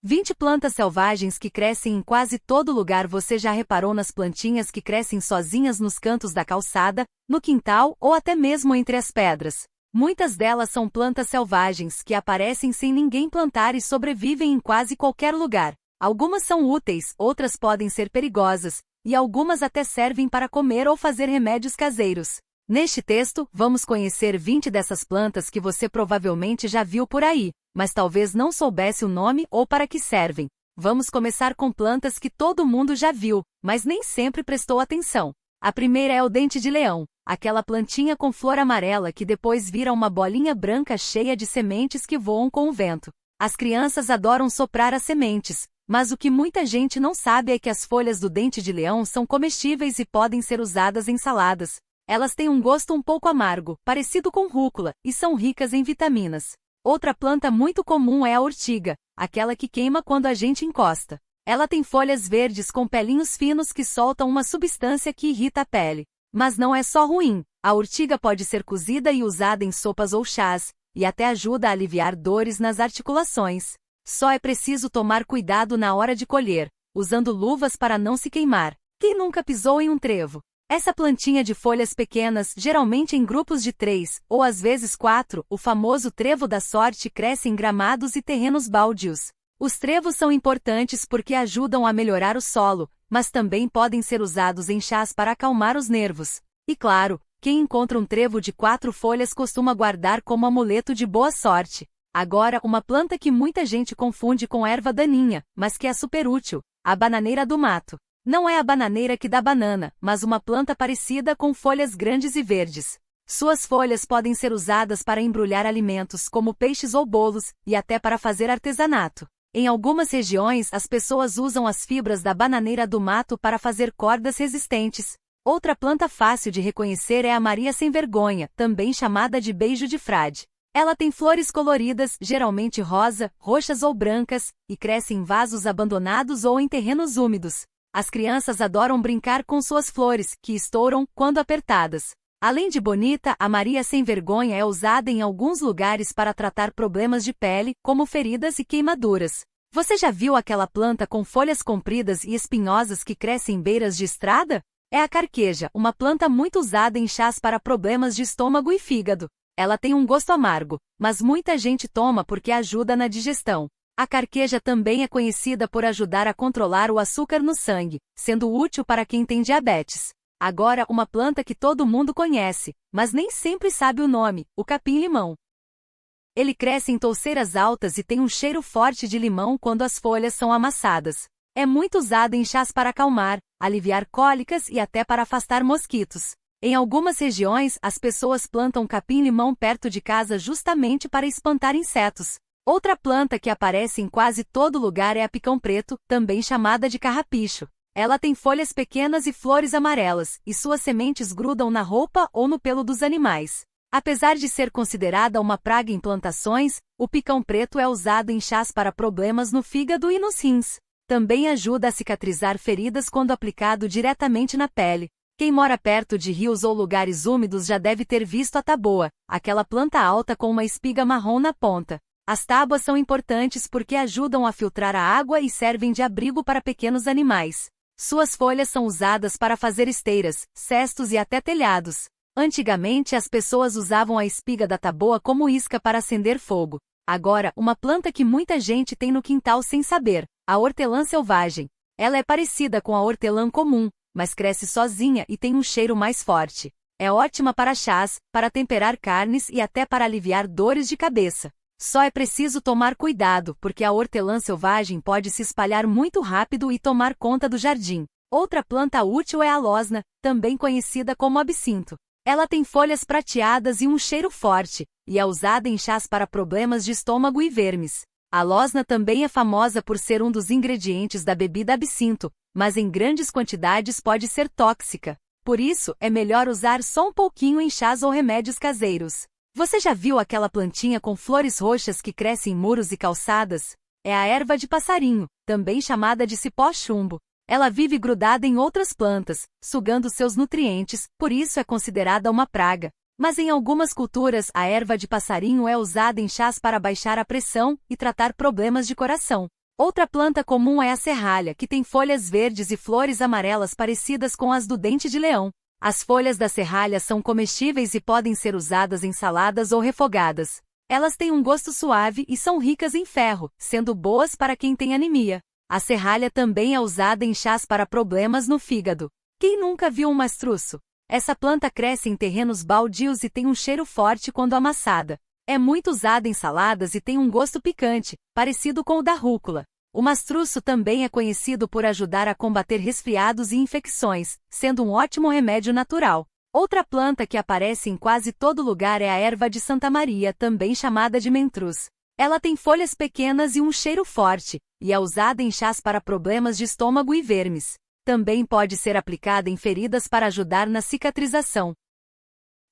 20 plantas selvagens que crescem em quase todo lugar. Você já reparou nas plantinhas que crescem sozinhas nos cantos da calçada, no quintal ou até mesmo entre as pedras? Muitas delas são plantas selvagens que aparecem sem ninguém plantar e sobrevivem em quase qualquer lugar. Algumas são úteis, outras podem ser perigosas, e algumas até servem para comer ou fazer remédios caseiros. Neste texto, vamos conhecer 20 dessas plantas que você provavelmente já viu por aí, mas talvez não soubesse o nome ou para que servem. Vamos começar com plantas que todo mundo já viu, mas nem sempre prestou atenção. A primeira é o dente-de-leão, aquela plantinha com flor amarela que depois vira uma bolinha branca cheia de sementes que voam com o vento. As crianças adoram soprar as sementes, mas o que muita gente não sabe é que as folhas do dente-de-leão são comestíveis e podem ser usadas em saladas. Elas têm um gosto um pouco amargo, parecido com rúcula, e são ricas em vitaminas. Outra planta muito comum é a ortiga, aquela que queima quando a gente encosta. Ela tem folhas verdes com pelinhos finos que soltam uma substância que irrita a pele. Mas não é só ruim, a ortiga pode ser cozida e usada em sopas ou chás, e até ajuda a aliviar dores nas articulações. Só é preciso tomar cuidado na hora de colher, usando luvas para não se queimar. Quem nunca pisou em um trevo? Essa plantinha de folhas pequenas, geralmente em grupos de 3, ou às vezes 4, o famoso trevo da sorte, cresce em gramados e terrenos baldios. Os trevos são importantes porque ajudam a melhorar o solo, mas também podem ser usados em chás para acalmar os nervos. E claro, quem encontra um trevo de 4 folhas costuma guardar como amuleto de boa sorte. Agora, uma planta que muita gente confunde com erva daninha, mas que é super útil, a bananeira do mato. Não é a bananeira que dá banana, mas uma planta parecida com folhas grandes e verdes. Suas folhas podem ser usadas para embrulhar alimentos como peixes ou bolos, e até para fazer artesanato. Em algumas regiões, as pessoas usam as fibras da bananeira do mato para fazer cordas resistentes. Outra planta fácil de reconhecer é a Maria sem vergonha, também chamada de beijo de frade. Ela tem flores coloridas, geralmente rosa, roxas ou brancas, e cresce em vasos abandonados ou em terrenos úmidos. As crianças adoram brincar com suas flores, que estouram quando apertadas. Além de bonita, a Maria sem vergonha é usada em alguns lugares para tratar problemas de pele, como feridas e queimaduras. Você já viu aquela planta com folhas compridas e espinhosas que cresce em beiras de estrada? É a carqueja, uma planta muito usada em chás para problemas de estômago e fígado. Ela tem um gosto amargo, mas muita gente toma porque ajuda na digestão. A carqueja também é conhecida por ajudar a controlar o açúcar no sangue, sendo útil para quem tem diabetes. Agora, uma planta que todo mundo conhece, mas nem sempre sabe o nome, o capim-limão. Ele cresce em touceiras altas e tem um cheiro forte de limão quando as folhas são amassadas. É muito usado em chás para acalmar, aliviar cólicas e até para afastar mosquitos. Em algumas regiões, as pessoas plantam capim-limão perto de casa justamente para espantar insetos. Outra planta que aparece em quase todo lugar é a picão-preto, também chamada de carrapicho. Ela tem folhas pequenas e flores amarelas, e suas sementes grudam na roupa ou no pelo dos animais. Apesar de ser considerada uma praga em plantações, o picão-preto é usado em chás para problemas no fígado e nos rins. Também ajuda a cicatrizar feridas quando aplicado diretamente na pele. Quem mora perto de rios ou lugares úmidos já deve ter visto a taboa, aquela planta alta com uma espiga marrom na ponta. As tábuas são importantes porque ajudam a filtrar a água e servem de abrigo para pequenos animais. Suas folhas são usadas para fazer esteiras, cestos e até telhados. Antigamente as pessoas usavam a espiga da taboa como isca para acender fogo. Agora, uma planta que muita gente tem no quintal sem saber, a hortelã selvagem. Ela é parecida com a hortelã comum, mas cresce sozinha e tem um cheiro mais forte. É ótima para chás, para temperar carnes e até para aliviar dores de cabeça. Só é preciso tomar cuidado, porque a hortelã selvagem pode se espalhar muito rápido e tomar conta do jardim. Outra planta útil é a losna, também conhecida como absinto. Ela tem folhas prateadas e um cheiro forte, e é usada em chás para problemas de estômago e vermes. A losna também é famosa por ser um dos ingredientes da bebida absinto, mas em grandes quantidades pode ser tóxica. Por isso, é melhor usar só um pouquinho em chás ou remédios caseiros. Você já viu aquela plantinha com flores roxas que cresce em muros e calçadas? É a erva de passarinho, também chamada de cipó-chumbo. Ela vive grudada em outras plantas, sugando seus nutrientes, por isso é considerada uma praga. Mas em algumas culturas, a erva de passarinho é usada em chás para baixar a pressão e tratar problemas de coração. Outra planta comum é a serralha, que tem folhas verdes e flores amarelas parecidas com as do dente de leão. As folhas da serralha são comestíveis e podem ser usadas em saladas ou refogadas. Elas têm um gosto suave e são ricas em ferro, sendo boas para quem tem anemia. A serralha também é usada em chás para problemas no fígado. Quem nunca viu um mastruço? Essa planta cresce em terrenos baldios e tem um cheiro forte quando amassada. É muito usada em saladas e tem um gosto picante, parecido com o da rúcula. O mastruço também é conhecido por ajudar a combater resfriados e infecções, sendo um ótimo remédio natural. Outra planta que aparece em quase todo lugar é a erva de Santa Maria, também chamada de mentruz. Ela tem folhas pequenas e um cheiro forte, e é usada em chás para problemas de estômago e vermes. Também pode ser aplicada em feridas para ajudar na cicatrização.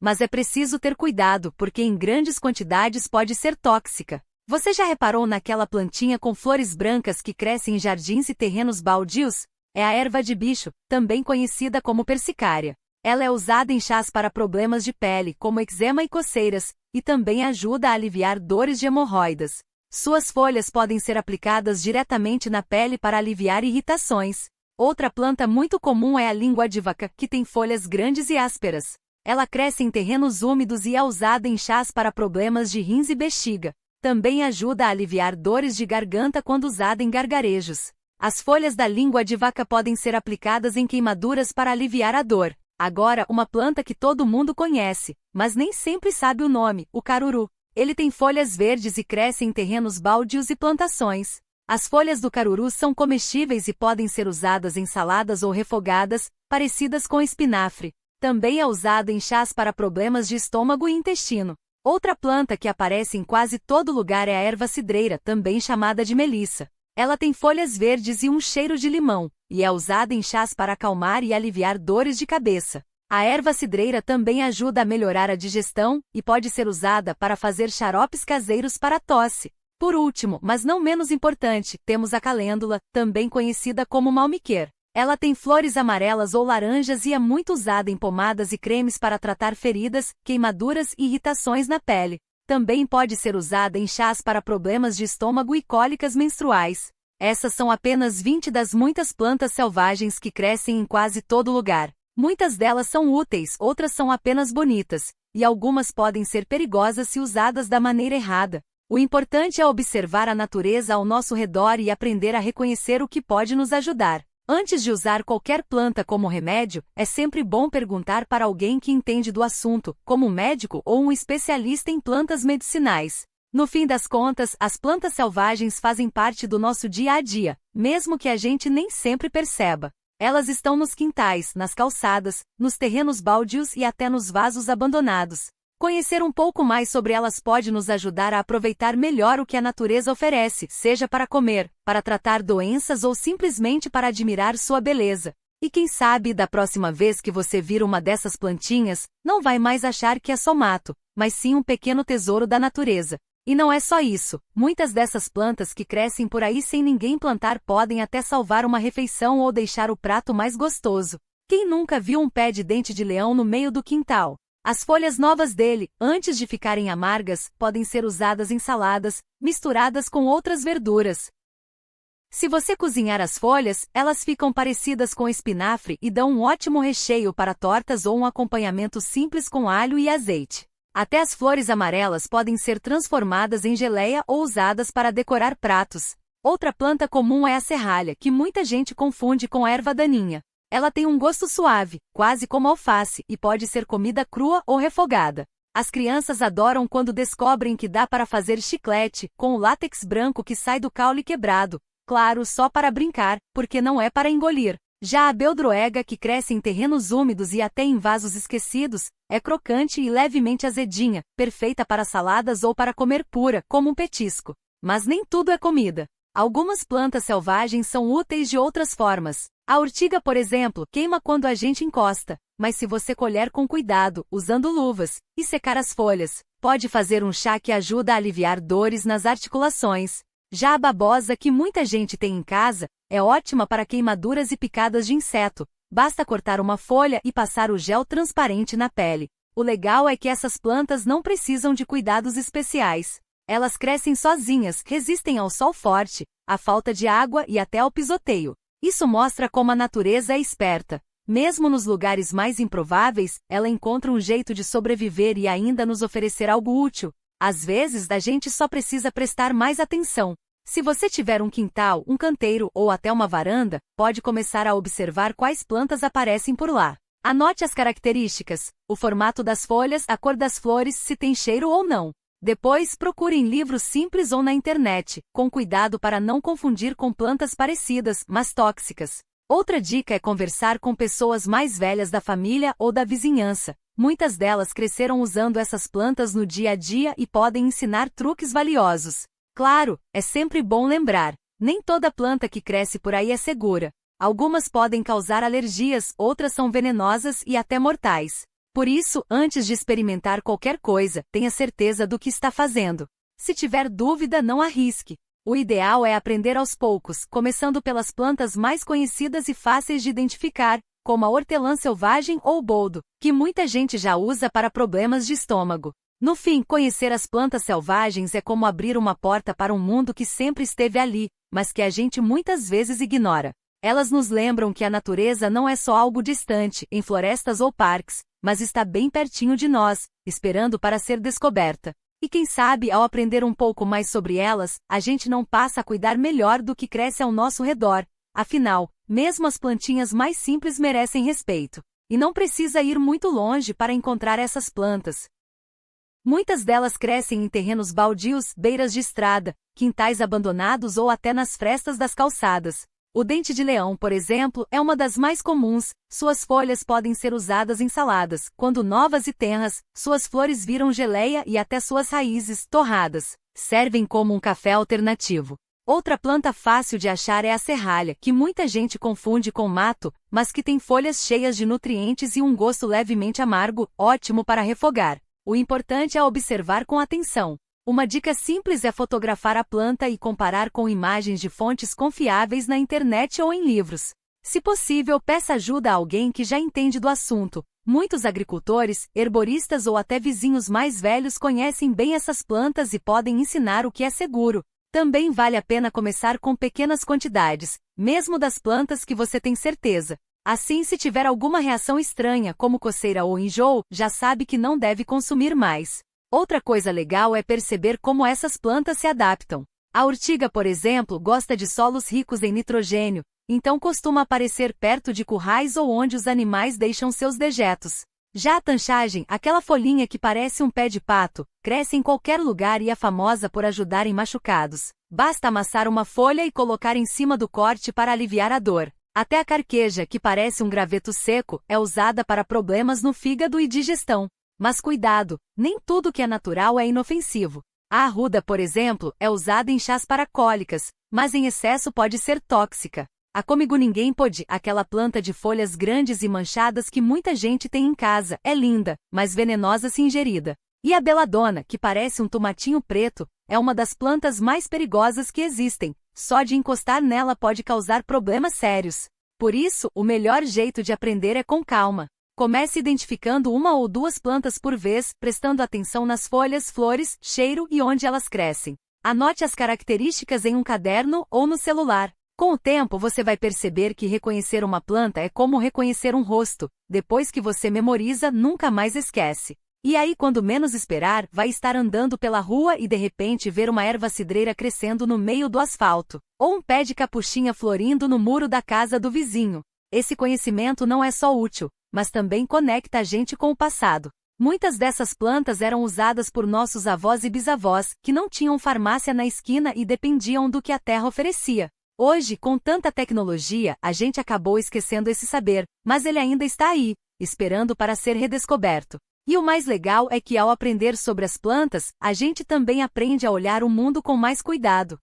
Mas é preciso ter cuidado, porque em grandes quantidades pode ser tóxica. Você já reparou naquela plantinha com flores brancas que cresce em jardins e terrenos baldios? É a erva de bicho, também conhecida como persicária. Ela é usada em chás para problemas de pele, como eczema e coceiras, e também ajuda a aliviar dores de hemorroidas. Suas folhas podem ser aplicadas diretamente na pele para aliviar irritações. Outra planta muito comum é a língua de vaca, que tem folhas grandes e ásperas. Ela cresce em terrenos úmidos e é usada em chás para problemas de rins e bexiga. Também ajuda a aliviar dores de garganta quando usada em gargarejos. As folhas da língua de vaca podem ser aplicadas em queimaduras para aliviar a dor. Agora, uma planta que todo mundo conhece, mas nem sempre sabe o nome, o caruru. Ele tem folhas verdes e cresce em terrenos baldios e plantações. As folhas do caruru são comestíveis e podem ser usadas em saladas ou refogadas, parecidas com espinafre. Também é usado em chás para problemas de estômago e intestino. Outra planta que aparece em quase todo lugar é a erva cidreira, também chamada de melissa. Ela tem folhas verdes e um cheiro de limão, e é usada em chás para acalmar e aliviar dores de cabeça. A erva cidreira também ajuda a melhorar a digestão e pode ser usada para fazer xaropes caseiros para tosse. Por último, mas não menos importante, temos a calêndula, também conhecida como malmiquer. Ela tem flores amarelas ou laranjas e é muito usada em pomadas e cremes para tratar feridas, queimaduras e irritações na pele. Também pode ser usada em chás para problemas de estômago e cólicas menstruais. Essas são apenas 20 das muitas plantas selvagens que crescem em quase todo lugar. Muitas delas são úteis, outras são apenas bonitas, e algumas podem ser perigosas se usadas da maneira errada. O importante é observar a natureza ao nosso redor e aprender a reconhecer o que pode nos ajudar. Antes de usar qualquer planta como remédio, é sempre bom perguntar para alguém que entende do assunto, como um médico ou um especialista em plantas medicinais. No fim das contas, as plantas selvagens fazem parte do nosso dia a dia, mesmo que a gente nem sempre perceba. Elas estão nos quintais, nas calçadas, nos terrenos baldios e até nos vasos abandonados. Conhecer um pouco mais sobre elas pode nos ajudar a aproveitar melhor o que a natureza oferece, seja para comer, para tratar doenças ou simplesmente para admirar sua beleza. E quem sabe, da próxima vez que você vir uma dessas plantinhas, não vai mais achar que é só mato, mas sim um pequeno tesouro da natureza. E não é só isso, muitas dessas plantas que crescem por aí sem ninguém plantar podem até salvar uma refeição ou deixar o prato mais gostoso. Quem nunca viu um pé de dente de leão no meio do quintal? As folhas novas dele, antes de ficarem amargas, podem ser usadas em saladas, misturadas com outras verduras. Se você cozinhar as folhas, elas ficam parecidas com espinafre e dão um ótimo recheio para tortas ou um acompanhamento simples com alho e azeite. Até as flores amarelas podem ser transformadas em geleia ou usadas para decorar pratos. Outra planta comum é a serralha, que muita gente confunde com a erva daninha. Ela tem um gosto suave, quase como alface, e pode ser comida crua ou refogada. As crianças adoram quando descobrem que dá para fazer chiclete, com o látex branco que sai do caule quebrado. Claro, só para brincar, porque não é para engolir. Já a beldroega, que cresce em terrenos úmidos e até em vasos esquecidos, é crocante e levemente azedinha, perfeita para saladas ou para comer pura, como um petisco. Mas nem tudo é comida. Algumas plantas selvagens são úteis de outras formas. A urtiga, por exemplo, queima quando a gente encosta, mas se você colher com cuidado, usando luvas, e secar as folhas, pode fazer um chá que ajuda a aliviar dores nas articulações. Já a babosa, que muita gente tem em casa, é ótima para queimaduras e picadas de inseto. Basta cortar uma folha e passar o gel transparente na pele. O legal é que essas plantas não precisam de cuidados especiais. Elas crescem sozinhas, resistem ao sol forte, a falta de água e até ao pisoteio. Isso mostra como a natureza é esperta. Mesmo nos lugares mais improváveis, ela encontra um jeito de sobreviver e ainda nos oferecer algo útil. Às vezes, a gente só precisa prestar mais atenção. Se você tiver um quintal, um canteiro ou até uma varanda, pode começar a observar quais plantas aparecem por lá. Anote as características, o formato das folhas, a cor das flores, se tem cheiro ou não. Depois, procure em livros simples ou na internet, com cuidado para não confundir com plantas parecidas, mas tóxicas. Outra dica é conversar com pessoas mais velhas da família ou da vizinhança. Muitas delas cresceram usando essas plantas no dia a dia e podem ensinar truques valiosos. Claro, é sempre bom lembrar, nem toda planta que cresce por aí é segura. Algumas podem causar alergias, outras são venenosas e até mortais. Por isso, antes de experimentar qualquer coisa, tenha certeza do que está fazendo. Se tiver dúvida, não arrisque. O ideal é aprender aos poucos, começando pelas plantas mais conhecidas e fáceis de identificar, como a hortelã selvagem ou o boldo, que muita gente já usa para problemas de estômago. No fim, conhecer as plantas selvagens é como abrir uma porta para um mundo que sempre esteve ali, mas que a gente muitas vezes ignora. Elas nos lembram que a natureza não é só algo distante, em florestas ou parques, mas está bem pertinho de nós, esperando para ser descoberta. E quem sabe, ao aprender um pouco mais sobre elas, a gente não passa a cuidar melhor do que cresce ao nosso redor. Afinal, mesmo as plantinhas mais simples merecem respeito. E não precisa ir muito longe para encontrar essas plantas. Muitas delas crescem em terrenos baldios, beiras de estrada, quintais abandonados ou até nas frestas das calçadas. O dente-de-leão, por exemplo, é uma das mais comuns. Suas folhas podem ser usadas em saladas. Quando novas e tenras, suas flores viram geleia e até suas raízes, torradas, servem como um café alternativo. Outra planta fácil de achar é a serralha, que muita gente confunde com mato, mas que tem folhas cheias de nutrientes e um gosto levemente amargo, ótimo para refogar. O importante é observar com atenção. Uma dica simples é fotografar a planta e comparar com imagens de fontes confiáveis na internet ou em livros. Se possível, peça ajuda a alguém que já entende do assunto. Muitos agricultores, herboristas ou até vizinhos mais velhos conhecem bem essas plantas e podem ensinar o que é seguro. Também vale a pena começar com pequenas quantidades, mesmo das plantas que você tem certeza. Assim, se tiver alguma reação estranha, como coceira ou enjoo, já sabe que não deve consumir mais. Outra coisa legal é perceber como essas plantas se adaptam. A urtiga, por exemplo, gosta de solos ricos em nitrogênio, então costuma aparecer perto de currais ou onde os animais deixam seus dejetos. Já a tanchagem, aquela folhinha que parece um pé de pato, cresce em qualquer lugar e é famosa por ajudar em machucados. Basta amassar uma folha e colocar em cima do corte para aliviar a dor. Até a carqueja, que parece um graveto seco, é usada para problemas no fígado e digestão. Mas cuidado, nem tudo que é natural é inofensivo. A arruda, por exemplo, é usada em chás para cólicas, mas em excesso pode ser tóxica. A comigo-ninguém pode, aquela planta de folhas grandes e manchadas que muita gente tem em casa, é linda, mas venenosa se ingerida. E a beladona, que parece um tomatinho preto, é uma das plantas mais perigosas que existem. Só de encostar nela pode causar problemas sérios. Por isso, o melhor jeito de aprender é com calma. Comece identificando uma ou duas plantas por vez, prestando atenção nas folhas, flores, cheiro e onde elas crescem. Anote as características em um caderno ou no celular. Com o tempo você vai perceber que reconhecer uma planta é como reconhecer um rosto. Depois que você memoriza, nunca mais esquece. E aí, quando menos esperar, vai estar andando pela rua e de repente ver uma erva cidreira crescendo no meio do asfalto, ou um pé de capuchinha florindo no muro da casa do vizinho. Esse conhecimento não é só útil, mas também conecta a gente com o passado. Muitas dessas plantas eram usadas por nossos avós e bisavós, que não tinham farmácia na esquina e dependiam do que a terra oferecia. Hoje, com tanta tecnologia, a gente acabou esquecendo esse saber, mas ele ainda está aí, esperando para ser redescoberto. E o mais legal é que ao aprender sobre as plantas, a gente também aprende a olhar o mundo com mais cuidado.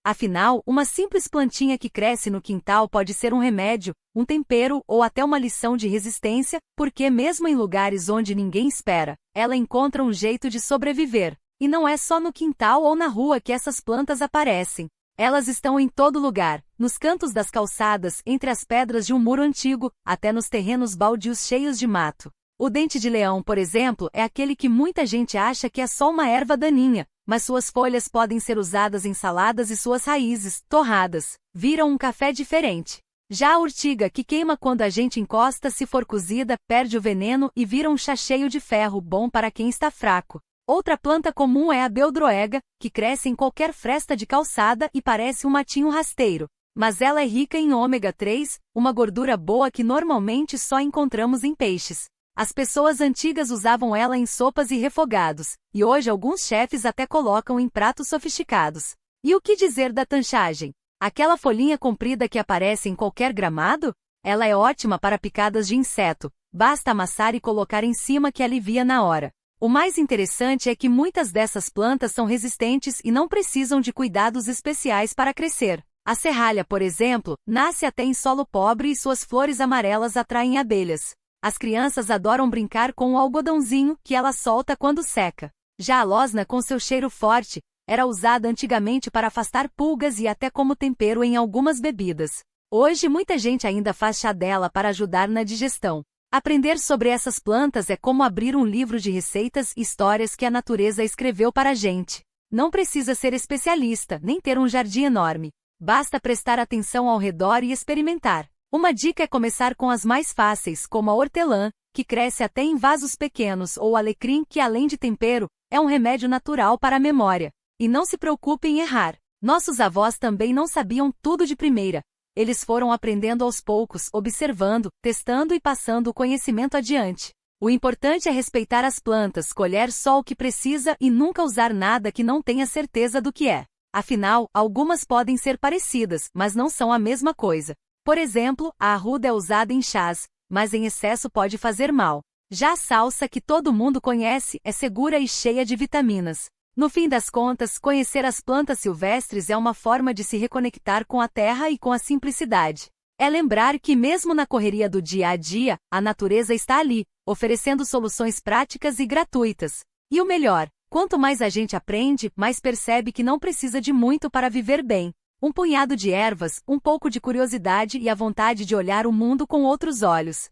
Afinal, uma simples plantinha que cresce no quintal pode ser um remédio, um tempero ou até uma lição de resistência, porque mesmo em lugares onde ninguém espera, ela encontra um jeito de sobreviver. E não é só no quintal ou na rua que essas plantas aparecem. Elas estão em todo lugar, nos cantos das calçadas, entre as pedras de um muro antigo, até nos terrenos baldios cheios de mato. O dente de leão, por exemplo, é aquele que muita gente acha que é só uma erva daninha, mas suas folhas podem ser usadas em saladas e suas raízes, torradas, viram um café diferente. Já a urtiga, que queima quando a gente encosta, se for cozida, perde o veneno e vira um chá cheio de ferro, bom para quem está fraco. Outra planta comum é a beldroega, que cresce em qualquer fresta de calçada e parece um matinho rasteiro. Mas ela é rica em ômega 3, uma gordura boa que normalmente só encontramos em peixes. As pessoas antigas usavam ela em sopas e refogados, e hoje alguns chefes até colocam em pratos sofisticados. E o que dizer da tanchagem? Aquela folhinha comprida que aparece em qualquer gramado? Ela é ótima para picadas de inseto, basta amassar e colocar em cima que alivia na hora. O mais interessante é que muitas dessas plantas são resistentes e não precisam de cuidados especiais para crescer. A serralha, por exemplo, nasce até em solo pobre e suas flores amarelas atraem abelhas. As crianças adoram brincar com o algodãozinho que ela solta quando seca. Já a losna, com seu cheiro forte, era usada antigamente para afastar pulgas e até como tempero em algumas bebidas. Hoje muita gente ainda faz chá dela para ajudar na digestão. Aprender sobre essas plantas é como abrir um livro de receitas e histórias que a natureza escreveu para a gente. Não precisa ser especialista, nem ter um jardim enorme. Basta prestar atenção ao redor e experimentar. Uma dica é começar com as mais fáceis, como a hortelã, que cresce até em vasos pequenos, ou o alecrim, que além de tempero, é um remédio natural para a memória. E não se preocupe em errar. Nossos avós também não sabiam tudo de primeira. Eles foram aprendendo aos poucos, observando, testando e passando o conhecimento adiante. O importante é respeitar as plantas, colher só o que precisa e nunca usar nada que não tenha certeza do que é. Afinal, algumas podem ser parecidas, mas não são a mesma coisa. Por exemplo, a arruda é usada em chás, mas em excesso pode fazer mal. Já a salsa, que todo mundo conhece, é segura e cheia de vitaminas. No fim das contas, conhecer as plantas silvestres é uma forma de se reconectar com a terra e com a simplicidade. É lembrar que mesmo na correria do dia a dia, a natureza está ali, oferecendo soluções práticas e gratuitas. E o melhor, quanto mais a gente aprende, mais percebe que não precisa de muito para viver bem. Um punhado de ervas, um pouco de curiosidade e a vontade de olhar o mundo com outros olhos.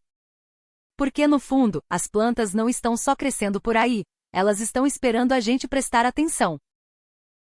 Porque no fundo, as plantas não estão só crescendo por aí. Elas estão esperando a gente prestar atenção.